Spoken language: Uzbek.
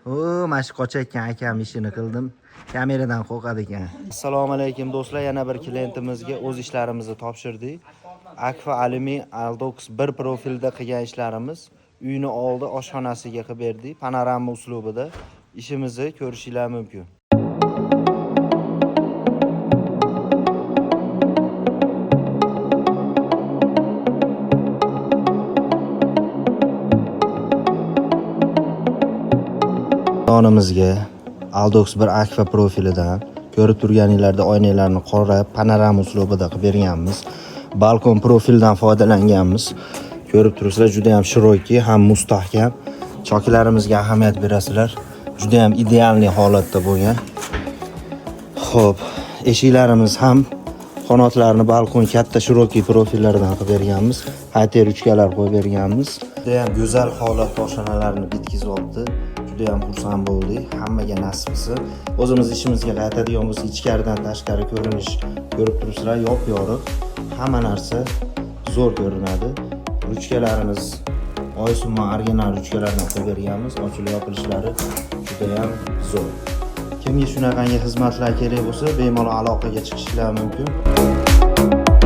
Mana shu qochayotgan akam ishini qildim. Kameradan qo'rqadi ekan. Assalomu alaykum do'stlar, yana bir klientimizga o'z ishlarimizni topshirdik. Akfa Alumi Aldox 1 profilda qilgan ishlarimiz uyni oldi oshxonasiga qilib berdik. Panorama uslubida ishimizni ko'rishingiz mumkin. Yonimizga Aldox 1 Akfa profilidan ko'rib turganingizlarda oynalarni qorab panorama uslubida qilib berganmiz. Balkon profildan foydalanganmiz. Ko'rib turibsizlar, juda ham shiroki, ham mustahkam. Choklarimizga ahamiyat berasizlar. Juda ham idealniy holatda bo'lgan. Xo'p, eshiklarimiz ham qanotlarni balkon katta shiroki profillardan qilib berganmiz. Xatir ruchkalar qo'yib berganmiz. Juda ham go'zal holatda oshxonalarni bitkizib oldi. Juda ham xursand bo'ldik. Hammaga nasib qilsin. O'zimiz ishimizga qaytadigan bo'lsa, ichkaridan tashqari ko'rinish ko'rib turibsizlar, yop-yorug'. Hamma narsa zo'r ko'rinadi. Ruchkalarimiz Oysunma original ruchkalardan qilib berganmiz. Ochilib yopilishlari juda ham zo'r. Kimga shunaqangi xizmatlar kerak bo'lsa, bemalol aloqaga chiqishingiz mumkin.